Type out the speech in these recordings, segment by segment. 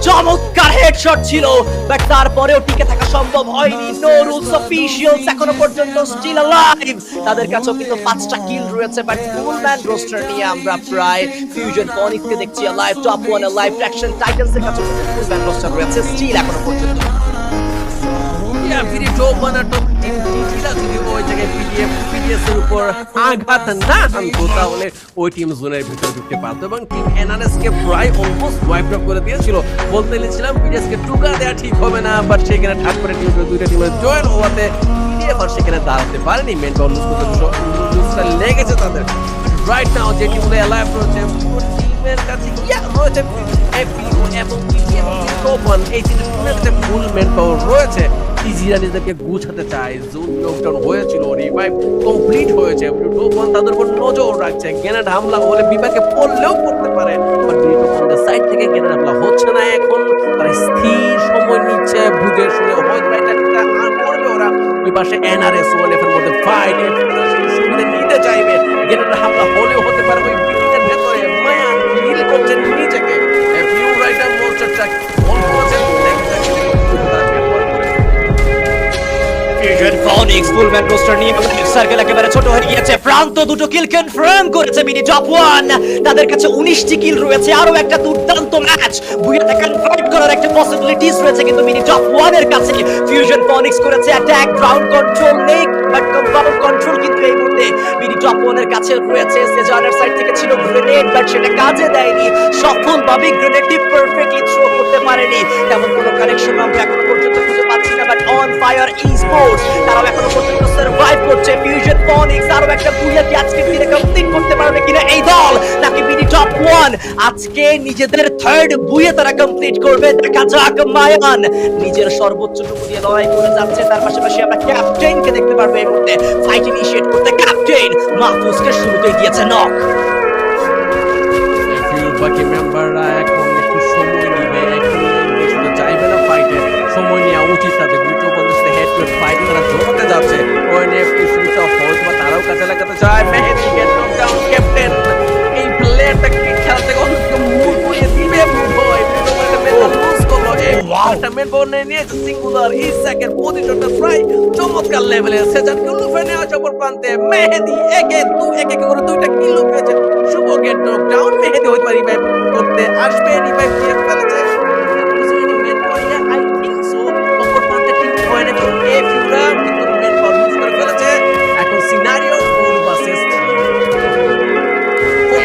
চমৎকার হেডশট ছিল, বাট তারপরেও টিকে থাকা সম্ভব হয়নি। নো রুলস অফিশিয়ালস এখনো পর্যন্ত স্টিল অ্যালাইভ, তাদের কাছেও কিন্তু 5টা কিল রয়েছে, বাট ফুল ম্যান রোস্টার নিয়ে আমরা প্রায় ফিউশন ফনিক্স কে দেখছি alive, top 1 alive, traction Titans এর কাছেও কিন্তু ফুল ম্যান রোস্টার রয়েছে স্টিল এখনো পর্যন্ত। যদি ওই জায়গায় পিডিএস এর উপর আঘাত না হানতো তাহলে ওই টিম জোনের ভিতরে ঢুকতে পারতো এবং টিম এনআরএস কে প্রায় অলমোস্ট ওয়াইপ আউট করে দিয়েছিল। বলতে নিয়েছিলাম পিডিএস কে টুকা দেওয়া ঠিক হবে না, বাট সেখানে ঠাট করে দুইটা টিমের জয়েন হওয়াতে পিডিএফ আর সেখানে দাঁড়াতে পারেনি। মেন লুজটা লেগেছে তাদের। রাইট নাও যে টিমগুলো অ্যালাইভ রয়েছে টিমের কাছে রয়েছে এবং এই টিমের কাছে ফুল মেন পাওয়ার রয়েছে। ইজিরা নিজেদেরকে গুছাতে চায়, জোন লকডাউন হয়েছিল, রিভাইভ কমপ্লিট হয়েছে, টোপন তাদের উপর নজর রাখছে। গ্রেনেড হামলা হলে বিভাগে পড়লেও পড়তে পারে, বাট টোপনদের সাইড থেকে গ্রেনেড হামলা হচ্ছে না। এখন তারা স্থির সময় নিচ্ছে, বুঝে শুনে হয়তো এটা করবে ওরা। ওই পাশে এনআরএস ওয়ান এর মধ্যে ফাইট সুবিধা নিতে চাইবে, গ্রেনেড হামলা হলেও হতে পারে ওই বিল্ডিংয়ের ভেতরে। মায়া হিল করছেন নিজেকে, ফিউ রাইটার মোস্টারটা বল করেছে, fusion phoenix full man roster নিয়ে সার্কেল একেবারে ছোট হয়ে গিয়েছে। প্রান্ত দুটো কিল কনফার্ম করেছে মিনি টপ 1, তাদের কাছে 19টি কিল রয়েছে। আরো একটা দুর্দান্ত ম্যাচ বুয়াতে কনভার্ট করার একটা পসিবিলিটিস রয়েছে কিন্তু মিনি টপ 1 এর কাছে। ফিউশন ফনিক্স করেছে অ্যাটাক, গ্রাউন্ড কন্ট্রোল নেই, বাট কম্পাউন্ড কন্ট্রোল কিন্তু এই মুহূর্তে মিনি টপ 1 এর কাছে রয়েছে। সেজানের সাইড থেকে ছিল গ্রেনেড, বাট সেটা কাজে দেয়নি। সফলভাবে গ্রেনেডটি পারফেক্টলি থ্রো করতে পারেনি, তেমন কোনো কানেকশন আমরা এখনো পর্যন্ত খুঁজে পাচ্ছি না। বাট অন ফায়ার ই-স্পোর্টস তারাও এখনো পর্যন্ত সার্ভাইভ করছে। ফিউশন ফনিক্স আরো একটা বুয়া কি আজকে দিনে কমপ্লিট করতে পারবে কিনা এই দল, নাকি মিনি টপ 1 আজকে নিজেদের থার্ড বুয়া তারা কমপ্লিট করবে? দেখা যাক। মায়ান নিজের সর্বোচ্চটুকু দিয়ে লড়াই করে যাচ্ছে, তার পাশাপাশি আমরা ক্যাপ্টেনকে দেখতে পারবো এই মুহূর্তে ফাইট ইনিশিয়েট করতে। ক্যাপ্টেন মাহফুজকে শুরুতেই দিয়েছে নক। বাকি মেম্বাররা এখন একটু সময় নিবে, একটু চাইবে না ফাইটে, সময় নেওয়া উচিত তাদের। দুটো বন্ধুর সাথে হেড টু হেড ফাইট তারা জমাতে যাচ্ছে। ওএনএফটি শুরুটা হয়তো বা তারাও কাজে লাগাতে চায়। মেহেদি গেট ডাউন ক্যাপ্টেন এই প্লেয়ারটা কি খেলা থেকে অনেকটা মুভ করিয়ে দিবে মুভ হয়। একটা মেন পাওয়ার নিয়েছে সিঙ্গুলার ইসাকের পজিশনটা প্রায় চমৎকার লেভেলে। সেজানকে লুফে নেওয়া অপর প্রান্তে মেহেদি একে করে দুইটা কিল পেয়েছে। শুভ গেট ডাউন, মেহেদি হয়তো রিভাইভ করতে আসবে, রিভাইভ দিয়ে ফেলেছে। আই থিংক সো অপর প্রান্তে টিম পয়েন্টে এ ফিউরা কিন্তু মেন পাওয়ার লুজ করে ফেলেছে। এখন scenario 4 versus 3।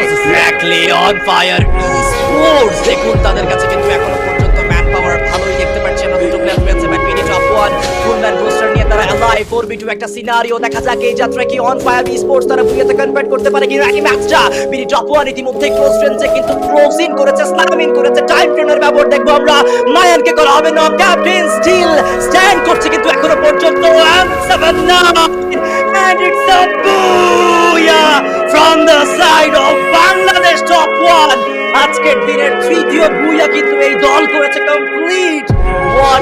Exactly on fire esports, দেখুন তাদের কাছে কিন্তু এখনো পর্যন্ত ম্যান পাওয়ার ভালোই দেখতে পাচ্ছেন। দুটো প্লেয়ার রয়েছে, but mini top 1 full man roster নিয়ে তারা অ্যালাইভ। 4v2 একটা সিনারিও, দেখা যাক এই যাত্রা কি অন ফায়ার ই-স্পোর্টস তারা বুয়াতে কনভার্ট করতে পারে কিনা। এই ম্যাচটা মিনি টপ 1 ইতিমধ্যে ক্লোজ রেঞ্জে কিন্তু ক্লোজ ইন করেছে, স্ল্যাম ইন করেছে। টাইম ট্রেনের ব্যবহার দেখবো আমরা, মায়ানকে করা হবে না। ক্যাপ্টেন স্টিল স্ট্যান্ড করছে কিন্তু এখনো পর্যন্ত। and 7-9 and it's a booyah from the side of Bangladesh top 1। আজকের দিনের তৃতীয় বুয়া কিন্তু এই দল করেছে কমপ্লিট। What